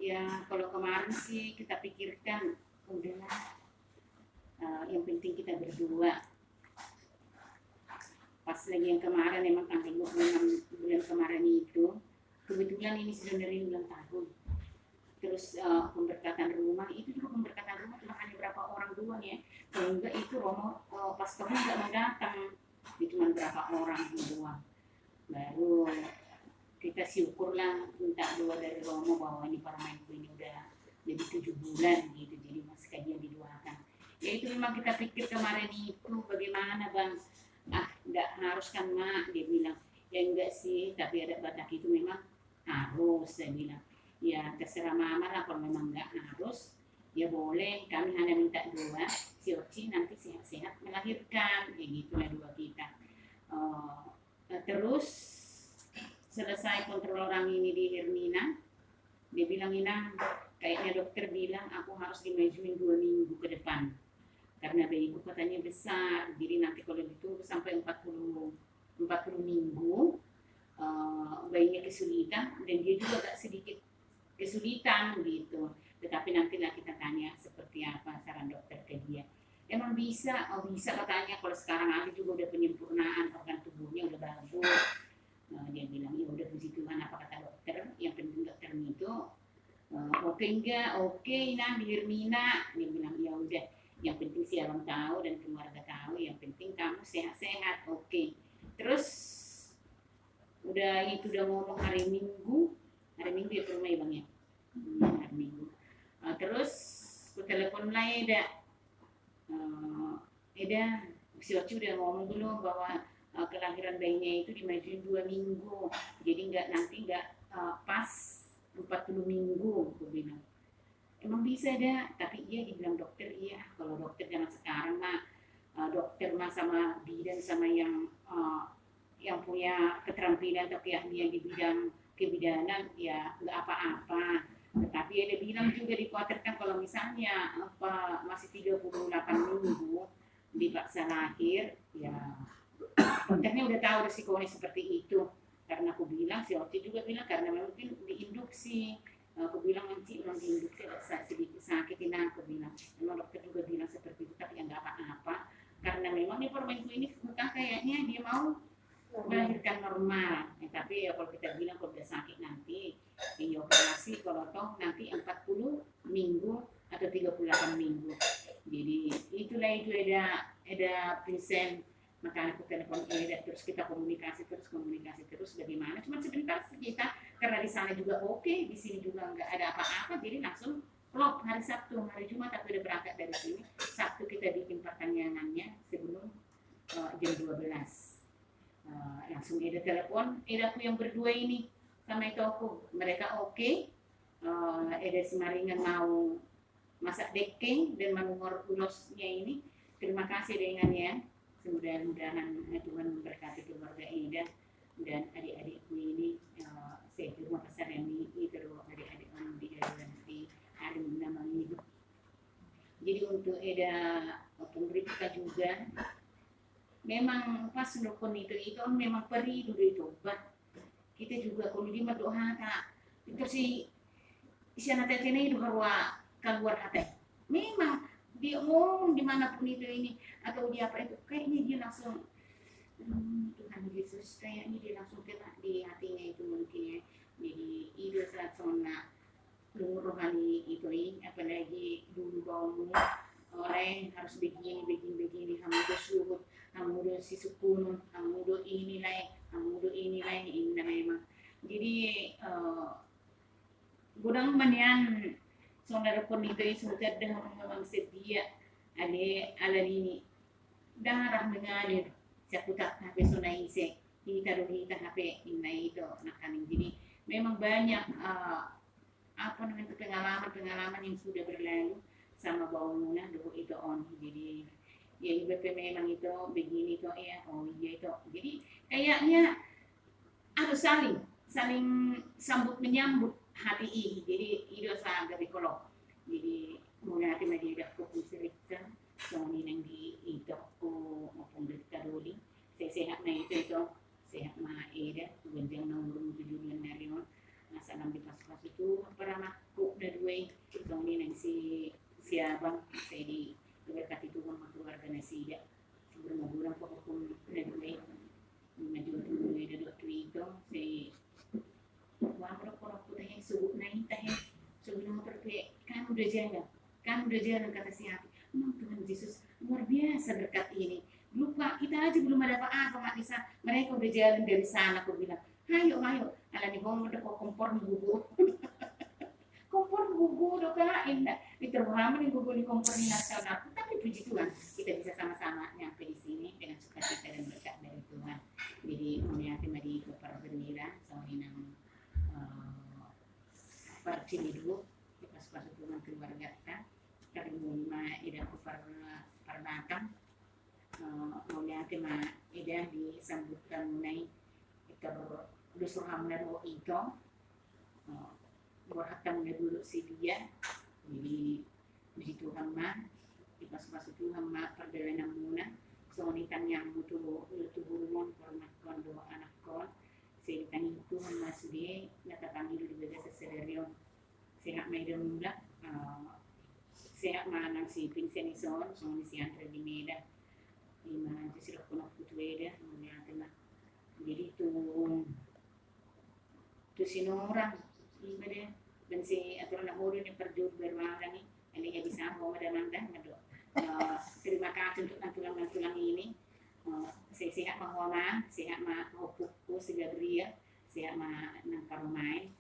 Ya kalau kemarin sih kita pikirkan udahlah, yang penting kita berdua. Pas lagi yang kemarin memang tanggal 26 bulan kemarin itu kebetulan ini sudah dari ulang tahun. Terus pemberkatan rumah itu juga pemberkatan rumah cuma hanya berapa orang doang ya. Kalau enggak itu Romo pastornya enggak mau datang, itu cuma berapa orang doang. Baru kita syukurlah minta doa dari Romo bahwa ini Paramahanku ini udah jadi 7 bulan gitu, jadi masih kajian didoakan. Ya itu memang kita pikir kemarin itu bagaimana bang, enggak harus kan mak, dia bilang. Ya enggak sih, tapi ada Batak itu memang harus, saya bilang. Ya terserah mama lah, kalau memang enggak harus, ya boleh, kami hanya minta doa, si Oci nanti sehat-sehat melahirkan, ya gitulah doa kita. Terus selesai kontrol orang ini di Hermina, dia bilang, Inang, kayaknya dokter bilang aku harus dimajuin 2 minggu ke depan. Karena bayiku katanya besar, jadi nanti kalau ditunggu sampai 40 minggu, bayinya kesulitan, dan dia juga agak sedikit kesulitan gitu. Tetapi nantilah kita tanya seperti apa saran dokter ke dia. Emang bisa, bisa katanya, kalau sekarang Ali juga udah penyempurnaan organ tubuhnya udah bagus. Dia bilang, ya udah puji Tuhan apa kata dokter, yang penting dokter itu oke enggak, oke nah di Hermina, dia bilang ya udah, yang penting si abang tahu dan keluarga tahu, yang penting kamu sehat-sehat, oke. Terus udah itu udah ngomong hari Minggu ya ke rumah ya bang ya, hari Minggu. Terus aku telepon lah Eda, si Oci udah ngomong dulu bahwa kelahiran bayinya itu dimajuin 2 minggu, jadi nanti nggak pas 40 minggu, aku bilang. Emang bisa dah, tapi iya dibilang dokter, iya kalau dokter zaman sekarang mah dokter mah sama bidan sama yang punya keterampilan atau keahlian di bidang kebidanan ya nggak apa-apa. Tetapi ada bilang juga dikhawatirkan kalau misalnya masih 38 minggu dipaksa lahir, ya dokternya udah tahu resikonya seperti itu. Karena aku bilang, si Oci juga bilang karena mungkin diinduksi. Aku bilang nanti memang diinduksi sedikit sakitin, aku bilang. Memang dokter juga bilang seperti itu, tapi ya nggak apa-apa. Karena memang nih Paramahanku ini bukan kayaknya dia mau melahirkan normal. Tapi ya kalau kita bilang kalau udah sakit nanti ya operasi, kalau toh nanti 40 minggu atau 38 minggu. Jadi itulah itu ada Vincent, maka aku telepon Eda, terus kita komunikasi terus bagaimana, cuma sebentar kita karena di sana juga oke, di sini juga nggak ada apa-apa, jadi langsung klop hari Sabtu, hari Jumat aku udah berangkat dari sini. Sabtu kita bikin pertanyaannya sebelum jam 12. Langsung Eda telepon, Edaku yang berdua ini sama itu aku, mereka oke. Eda Simaringan mau masak deke dan manungor unosnya ini, terima kasih dengan ya. Mudah-mudahan Tuhan memberkati keluarga Eda dan adik-adikku ini. Saya terima kasih ini terus adik-adik di hari nama hidup. Jadi untuk Eda pemberita juga, memang pas nukun itu memang perih dulu itu. Kita juga kalau dia berdoa itu si anak ini itu keluar hati. Memang dia ngomong dimanapun itu ini atau dia apa itu kayaknya dia langsung Tuhan Yesus, kayaknya dia langsung kena di hatinya itu mungkin ya. Jadi itu saat sona rohani itu apalagi dulu bangun orang harus begini kamu udah suruh, kamu udah si sukun, kamu udah ini ini memang. Jadi gudang manian saudara pun itu sudah memang sedia ada ini darah mengalir sakutak HP sunaise kita rohita HP ini itu nakanin. Jadi memang banyak pengalaman yang sudah berlalu sama bangunan dulu itu on. Jadi ya IBP memang itu begini itu ya, oh iya itu. Jadi kayaknya harus saling sambut menyambut hati ini. Jadi itu sangat berkolok. Jadi mulai hati menjadi aku cerita soalnya yang di itu aku maupun berita dulu. Saya sehat na itu sehat na Eda. Ganjang na umur 7 bulan na rin. Nasa 6 pas itu para anakku udah dua itu tahun ini si abang saya diberkati Tuhan sama keluarga nasi ya sebelum bulan pokoknya udah dua maju dulu ada waktu itu si wah orang putih subuh naik teh sebelum pergi kan udah jalan kata si hati Tuhan Yesus luar biasa berkat ini lupa kita aja belum ada apa-apa mak bisa mereka udah jalan dari sana aku bilang ayo ala nih bong udah kompor gugu udah kain dah diterima nih gugu di kompor nasional tapi puji Tuhan kita bisa sama-sama nyampe di sini dengan sukacita dan berkat dari Tuhan jadi menyati mari ke para gembira sawinang parcini dulu pas Tuhan keluarga kita kali lima ida ke parbatang menyati ma ida disambutkan mengenai kita berdosa hamna do itu berhatam dulu si dia jadi puji Tuhan mah di pas Tuhan mah perjalanan muna sonitan yang butuh rumon hormat kon do anak kon seitan Tuhan mah sudi natakan hidup di beda sesererion sehat medan mula sehat mana si pinsen ison si antre di Medan di mana si sila kono putu eda melihatlah jadi tuh sinorang ibadah dan si aturan nahuri ni perjur berwarna ni ini ya bisa mau madamanda mado terima kasih untuk tulang ini saya sehat mahoma sehat mah hopuku si Gabriel sehat mah nang karumain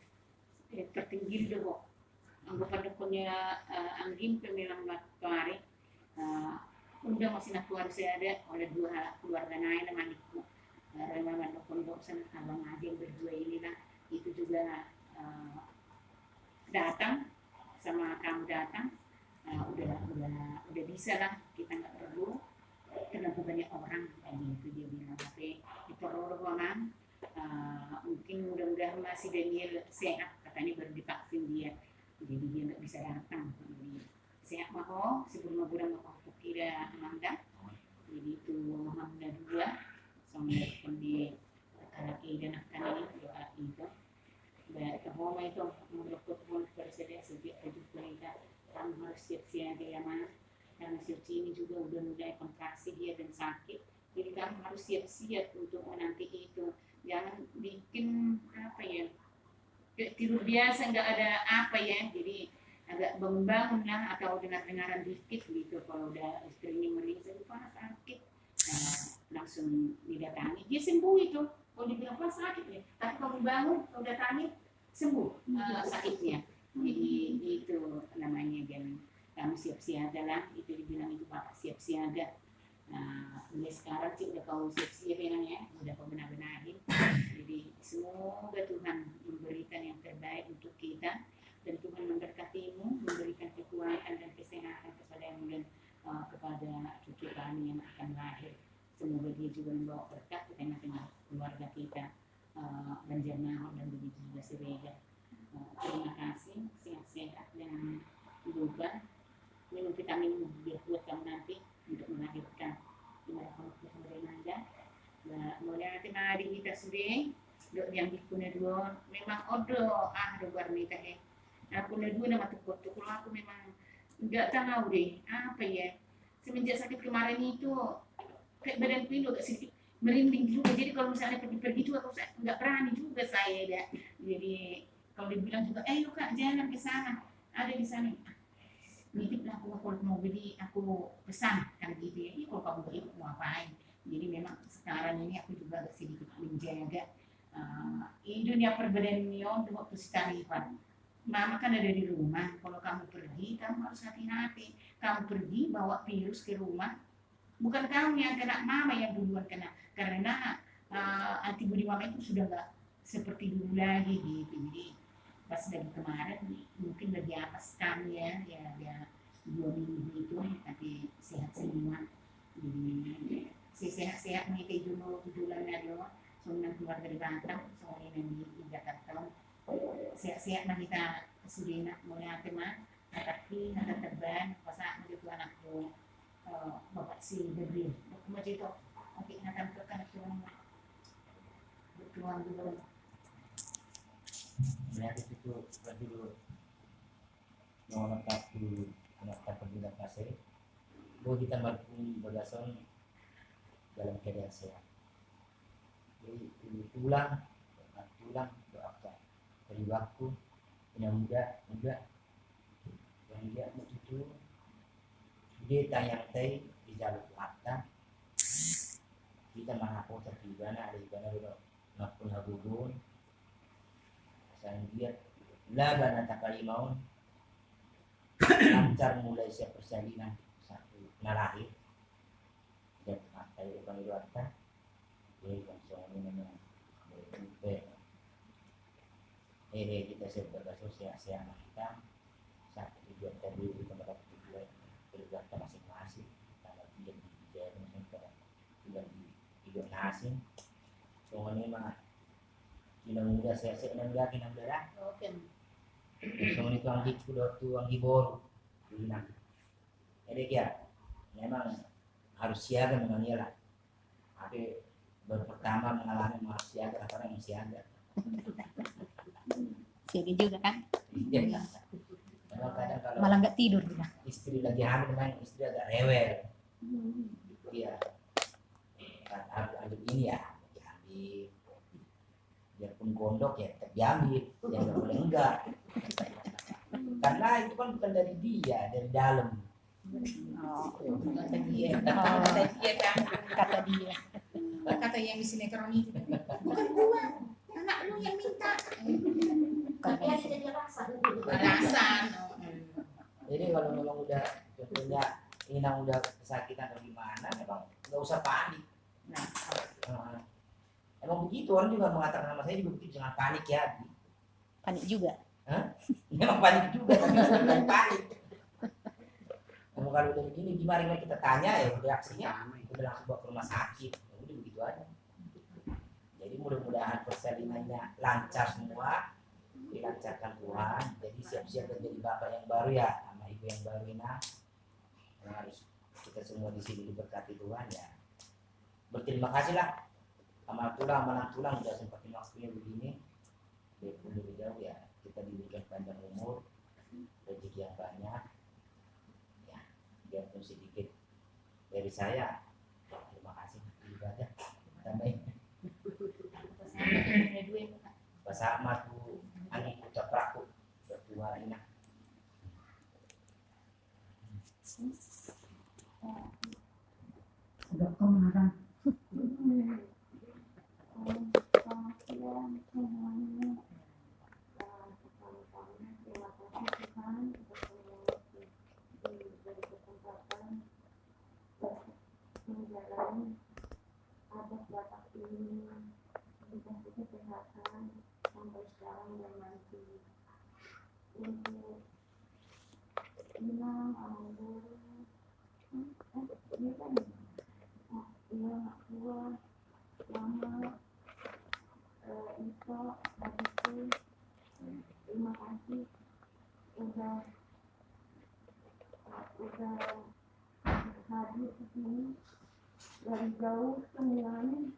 tertinggi doh anggapan punya anggim pemilang matahari udah masih nak keluar saya ada oleh dua keluarga lain nama adikku remaja pondok sana abang aja berdua ini lah itu juga datang sama kamu datang udah bisa lah kita nggak perlu kenapa banyak orang kayak gitu dia bilang tapi diperorbangan mungkin mudah-mudahan masih Daniel sehat katanya baru divaksin dia jadi dia nggak bisa datang jadi sehat maho sebelum bulan aku kira mangga jadi itu Muhammad dua sama di dan akan ini doa itu bahwa itu menurut presiden sejak kita kamu harus siap-siap dia mana karena Suci ini juga udah mulai kontraksi dia dan sakit jadi kamu harus siap-siap untuk menanti itu jangan bikin apa ya tidur biasa nggak ada apa ya jadi agak bangun-bangun lah atau dengar-dengaran dikit gitu kalau udah istrinya meninggal parah sakit langsung didatangi dia sembuh itu kalau dibilang apa sakit ya tapi kalau bangun kalau datangi sembuh sakitnya jadi itu namanya dan kamu siap siaga lah itu dibilang itu bapak siap siaga mulai sekarang sih udah kau siap siap ya udah kau benar-benarin jadi semoga Tuhan memberikan yang terbaik untuk kita dan Tuhan memberkatimu memberikan kekuatan dan kesehatan kepada dan kepada cucu kami yang akan lahir semoga dia juga membawa berkat ke tengah-tengah keluarga kita Banjarmasin dan begitu juga Sirega terima kasih sehat-sehat dan juga minum vitamin biar buat kamu nanti untuk melahirkan dimana kamu bisa berada mulai nanti mari kita sudah dok yang dikuna dua memang odo do warnita aku dua nama tukul aku memang nggak tahu deh apa ya semenjak sakit kemarin itu kayak badan pilu agak sedikit merinding juga jadi kalau misalnya pergi-pergi juga aku nggak berani juga saya ya jadi kalau dibilang juga yuk kak jalan ke sana ada di sana nitip lah aku kalau mau beli aku pesan kan gitu ya kalau kamu begitu mau ngapain jadi memang sekarang ini aku juga agak sedikit menjaga dunia perbedaan untuk kesehatan mama kan ada di rumah kalau kamu pergi kamu harus hati-hati kamu pergi bawa virus ke rumah bukan kamu yang kena mama yang duluan kena karena antibodi mama itu sudah nggak seperti dulu lagi gitu jadi pas dari kemarin mungkin lebih atas kami ya 2 minggu itu tapi sehat semua jadi sehat-sehat nih kayak dulu bulan lalu soalnya keluar dari Banten soalnya di Jakarta sehat-sehat mah kita sudah mulai mah tapi ada terbang pas itu anakku bapak si Gabriel aku mau cerita oke akan ke kanak tuan dulu berarti itu dulu itu anak terpindah kasih bahwa kita mampu bagason dalam keadaan sehat. Jadi tulang berapa dari waktu yang muda yang dia itu dia tayang di jalur waktu kita mengaku terpidana ada ibana belum nakun hagugun sang dia laga nata kalimaun lancar mulai siap persalinan satu nalahir dan matai depan luarta jadi langsung namanya kita sebagai sosial kita saat tujuan tadi di tempat tujuan bergerak masing-masing kalau tidak dijaya maksudnya tidak hidup asing soalnya mah tidak mudah saya enggak kena darah oke soalnya itu anggi kudo tu anggi bor bilang jadi ya memang harus siaga dengan dia lah tapi baru pertama mengalami harus siaga karena masih siaga siaga juga kan iya kadang kalau malah nggak tidur juga istri lagi hamil memang istri agak rewel iya harus ini ya diambil biarpun gondok ya tetap diambil ya nggak boleh enggak karena itu kan bukan dari dia dari dalam kata dia kan kata dia kata yang di sinetron itu bukan gua anak lu yang minta tapi ada jadi alasan jadi kalau memang udah contohnya Inang udah kesakitan atau gimana memang nggak usah panik. Emang begitu orang juga mengatakan sama saya juga begitu jangan panik ya. panik juga Memang panik juga tapi bukan panik. Kamu kalau udah begini gimana kita tanya ya reaksinya udah langsung bawa ke rumah sakit. Ya udah begitu aja. Jadi mudah-mudahan persalinannya lancar semua, dilancarkan Tuhan. Jadi siap-siap menjadi bapak yang baru ya sama ibu yang baru ini. Harus kita semua di sini diberkati Tuhan ya. Berterima kasih lah sama tulang udah sempatin waktunya begini. Biarpun lebih jauh ya kita diberikan panjang umur, rezeki yang banyak. Ya, biarpun sedikit dari saya. Terima kasih ibadah. Tambahin. Bersama tuh ani ucap raku berdua ini. Ada kemana? Ada batak ini dikasih kesehatan sampai sekarang dan nanti untuk Inang, alhamdulillah ini kan iya gua lama Iso adikku terima kasih udah hadir di sini dari jauh semuanya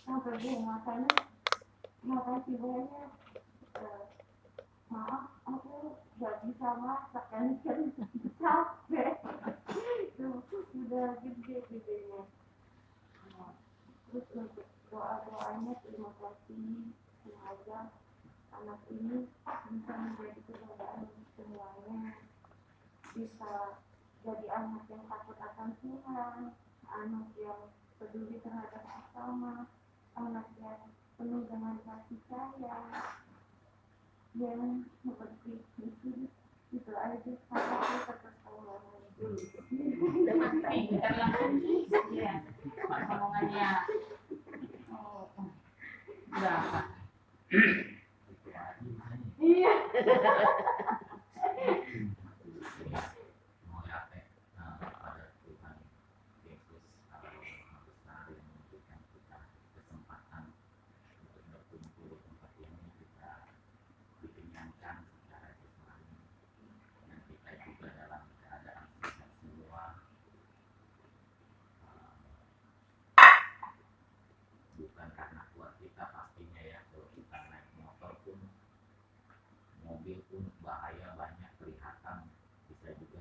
sampai gua makanya makasih banyak. Maaf aku gak bisa masak kan capek sudah gede-gedenya. Terus untuk doa-doanya terima kasih semoga anak ini bisa menjadi kebanggaan semuanya, bisa jadi anak yang takut akan Tuhan, anak yang peduli terhadap sesama, anak yang penuh dengan kasih sayang, yang seperti itu aja sampai terkesan. Bentar lah ya omongannya berapa Iya. Bukan karena kuat kita pastinya ya, kalau kita naik motor pun mobil pun bahaya banyak kelihatan bisa juga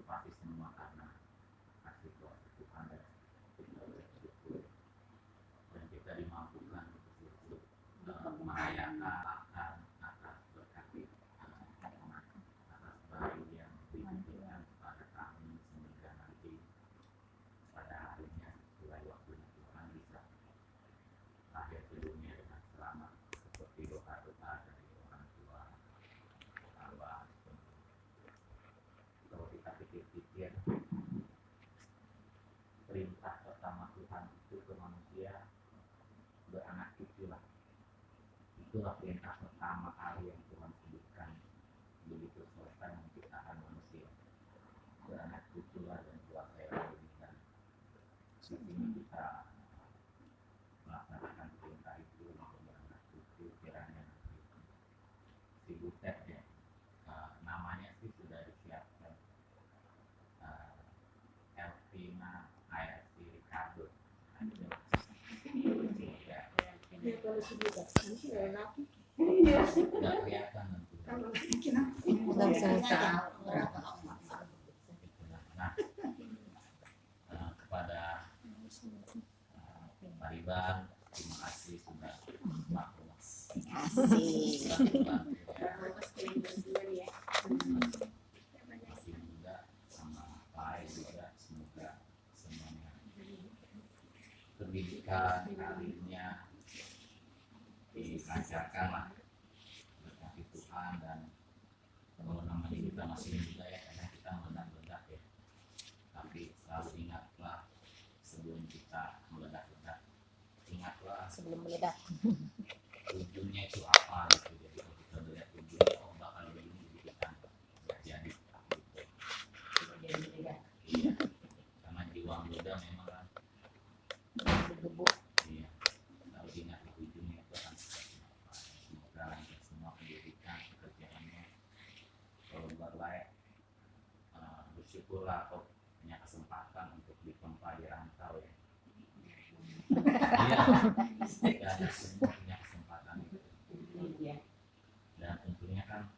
pasti semua karena kasih kuasa Tuhan dan kita bersyukur dan kita dimampukan untuk merayakan atas berkat atas bayi yang diberikan kepada kami sehingga nanti pada harinya sesuai waktunya Tuhan bisa lahir ke dunia dengan selamat seperti doa-doa dari orang tua abah. Kalau kita pikir-pikir perintah pertama Tuhan itu ke manusia beranak cucu lah. Itulah perintah pertama kali yang Tuhan sebutkan begitu selesai menciptakan manusia. Beranak cucu lah dan kuasailah bumi dan di sini kita melaksanakan perintah itu untuk beranak cucu. Kiranya nanti si Butet ya, namanya sih sudah disiapkan, Elvina AFC Ricardo. Ya kalau sudah sih enak. Tidak kelihatan nanti. Langsung saja. Nah, kepada Pak Iban, terima kasih sudah melakukan Asik. sudah membantu ya. Bagus kalian berdua ya. Masih juga sama Pak juga, semoga semuanya pendidikan karirnya dilancarkan lah berkat Tuhan. Dan kalau namanya kita masih muda ya, karena kita meledak-ledak ya, tapi selalu ingatlah sebelum kita meledak-ledak, ingatlah Sebelum meledak. ujungnya itu apa gitu. Jadi kalau kita melihat ujungnya oh bakal begini, jadi kita nggak jadi gitu. Iya, karena jiwa muda memang kan, Bergebu. iya, kalau ingat ujungnya itu akan seperti apa. Semoga lancar semua pendidikan pekerjaannya. Kalau buat layak, bersyukurlah kok punya kesempatan untuk ditempa di rantau ya. Iya, tidak ada semua punya kesempatan itu. Dan untungnya kan,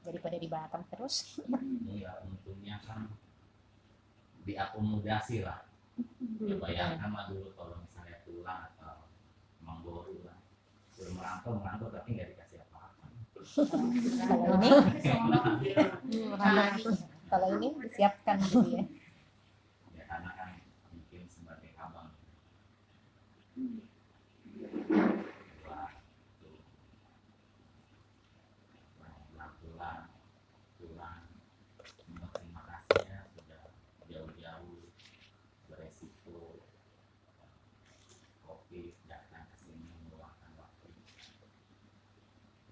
Daripada di Batam terus. iya untungnya kan diakomodasi lah. Ya bayangkan lah dulu kalau misalnya pulang atau menggoru lah, suruh merantau tapi nggak dikasih apa-apa. Kalau ini disiapkan gitu ya. Ya karena kan mungkin sebagai abang wah tuh pulang terima kasih ya sudah jauh-jauh beresiko kopi datang ke sini meluangkan waktu.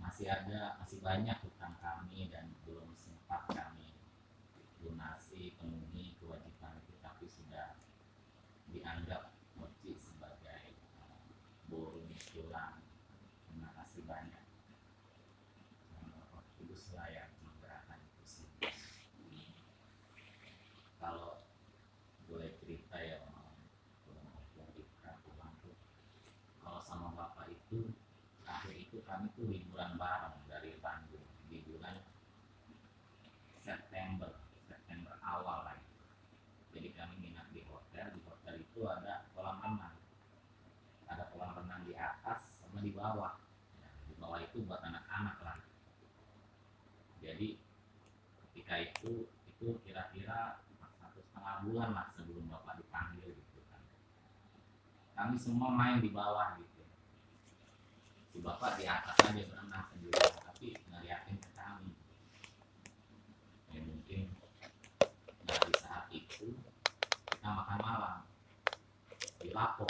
Masih banyak hutang kami dan belum sempat kami lunasi penuhi kewajiban itu, tapi sudah dianggap mochi sebagai borong pulang. Terima kasih banyak. Kudus layak menggerakkan itu sih. Kalau boleh cerita ya pulang tuh, kalau sama bapak itu akhir itu kami tuh liburan bareng dari Bandung di bulan September awal lagi. Jadi kami nginap di hotel itu ada kolam renang di atas sama di bawah. Ya, di bawah itu buat anak-anak lah. Jadi ketika itu kira-kira 1,5 bulan lah sebelum bapak dipanggil gitu kan. Kami semua main di bawah gitu. Si bapak di atas aja berenang sendiri, tapi ngeliatin ke kami. Ya mungkin dari saat itu kita makan malam di Lapo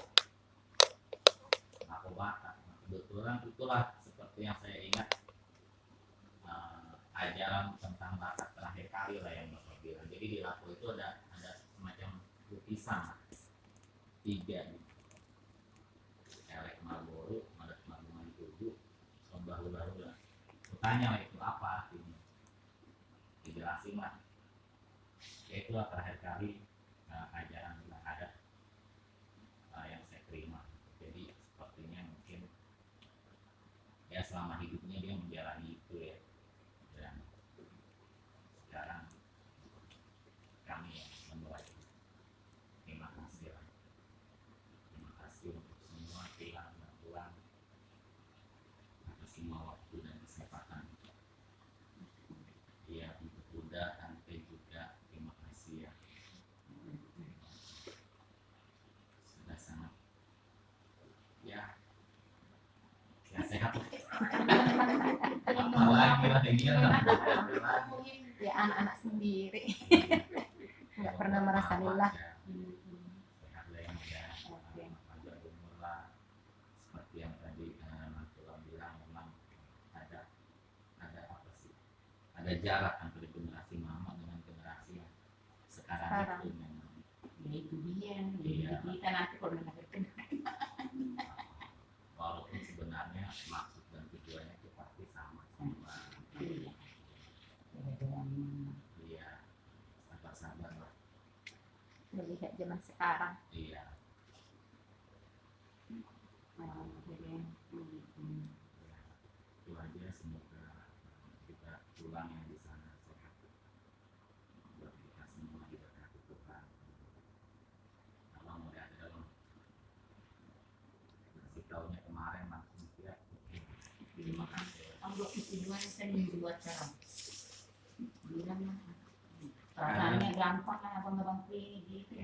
Batak. Nah, kebetulan itulah seperti yang saya ingat, ajaran tentang Batak terakhir kali lah yang bapak bilang. Jadi di Lapo itu ada semacam lukisan 3 gitu. Elek Marlboro, Madat Marlboro Tugu, Sombah Hula-Hula. Tanya lah itu apa artinya, dijelasin lah. Ya itulah terakhir kali ajaran adat yang saya terima. Jadi sepertinya mungkin ya selama hidupnya dia menjalani itu ya. Dan sekarang Iya. Ya anak-anak sendiri. Nggak pernah merasa lelah. Sehat lah yang ya, panjang umur lah. Seperti yang tadi Tuhan bilang, memang ada apa sih? Ada jarak antara generasi mama dengan generasi yang sekarang. Itu memang. Ya itu dia. Iya. Jadi kita nanti kalau udah berkenan. Walaupun sebenarnya maksud dan tujuannya itu pasti sama. Iya. Iya, sabar-sabar lah. Melihat zaman sekarang. Iya. Itu aja, semoga kita pulang yang di sana sehat. Buat kita semua diberkati Tuhan. Kalau mau ada dalam kasih taunya kemarin langsung siap. Terima kasih. Kalau tujuan saya membuat cara. Bilang rasanya gampang lah abang-abang gitu.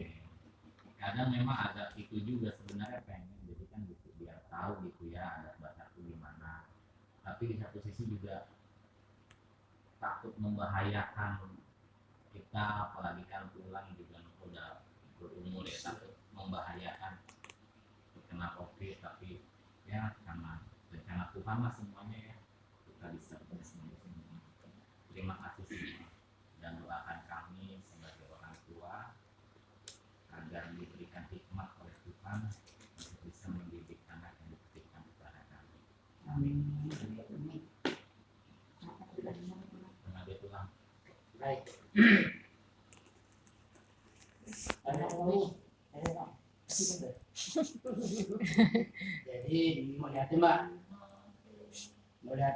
Kadang memang ada itu juga sebenarnya pengen jadi kan gitu biar tahu gitu ya adat Batakku gimana, tapi di satu sisi juga takut membahayakan kita, apalagi kan pulang juga udah berumur ya, takut membahayakan terkena COVID, tapi ya karena rencana Tuhan lah semuanya ya kita bisa semua. Terima kasih semua dan doakan kami sebagai orang tua agar diberikan hikmat oleh Tuhan untuk bisa mendidik anak yang diberikan kepada kami. Amin. Terima kasih Tuhan. Baik. Jadi melihat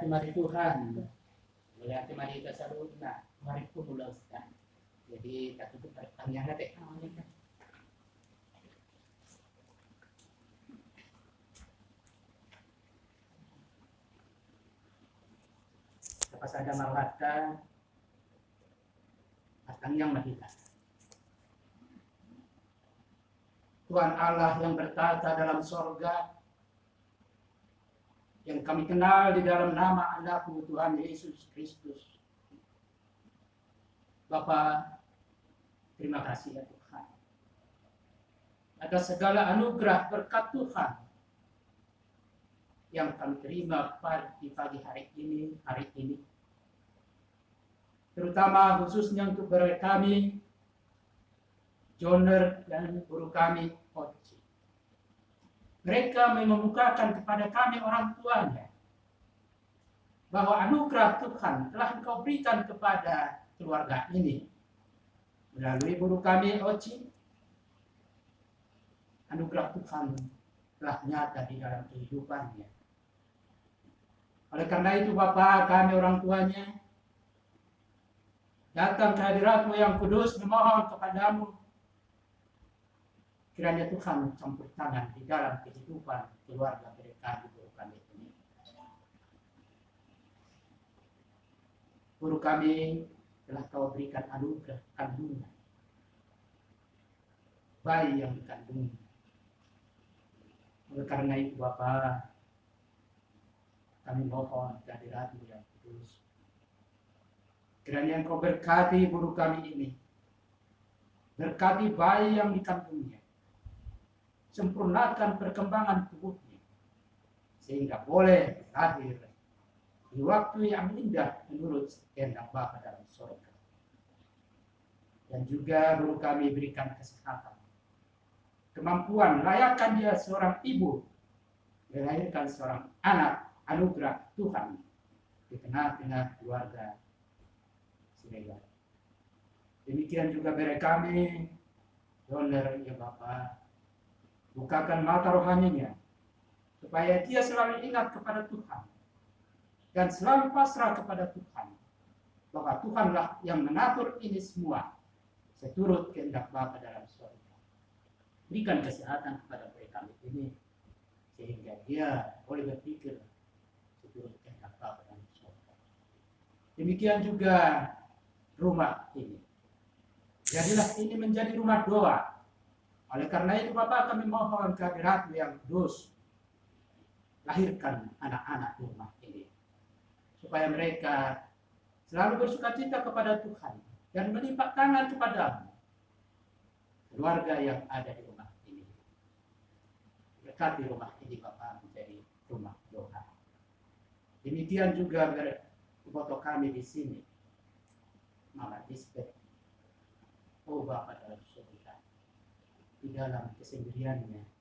mari Tuhan, melihat mari kita salutna, mari pun ulaskan. Jadi kita tutup pertanyaan teh. Pas ada malaka atang yang mahita. Tuhan Allah yang bertata dalam sorga, yang kami kenal di dalam nama Anak-Mu Tuhan Yesus Kristus. Bapa, terima kasih ya Tuhan atas segala anugerah berkat Tuhan yang kami terima di pagi hari ini. Terutama khususnya untuk guru kami, Joner dan guru kami, Oci. Mereka mengemukakan kepada kami orang tuanya bahwa anugerah Tuhan telah Engkau berikan kepada keluarga ini. Melalui guru kami, Oci, anugerah Tuhan telah nyata di dalam kehidupannya. Oleh karena itu Bapa, kami orang tuanya datang ke hadirat-Mu yang kudus memohon kepadamu, kiranya Tuhan campur tangan di dalam kehidupan keluarga mereka di guru kami ini. Guru kami telah Kau berikan anugerah kandungan, bayi yang dikandungnya. Oleh karena itu Bapa, kami mohon kehadirat-Mu yang kudus, kiranya Engkau berkati guru kami ini, berkati bayi yang dikandungnya, sempurnakan perkembangan tubuhnya, sehingga boleh lahir di waktu yang indah menurut kehendak Bapa dalam surga. Dan juga guru kami berikan kesehatan, kemampuan, layakkan dia seorang ibu melahirkan seorang anak, anugerah Tuhan di tengah-tengah keluarga Siregar. Demikian juga beri kami, Doner ya Bapa, bukakan mata rohaninya, supaya dia selalu ingat kepada Tuhan dan selalu pasrah kepada Tuhan, bahwa Tuhanlah yang mengatur ini semua seturut kehendak Bapa dalam surga. Berikan kesehatan kepada mereka ini, sehingga dia boleh berpikir seturut kehendak Bapa dalam surga. Demikian juga rumah ini, jadilah ini menjadi rumah doa. Oleh karena itu Bapak, kami mohon kehadirat-Mu yang kudus, lahirkan anak-anak rumah ini, supaya mereka selalu bersukacita kepada Tuhan dan melipat tangan kepadamu. Keluarga yang ada di rumah ini, berkati rumah ini Bapak menjadi rumah doa. Demikian juga foto kami di sini, Mama Lisbeth. Oh Bapak dalam surga, di dalam kesendiriannya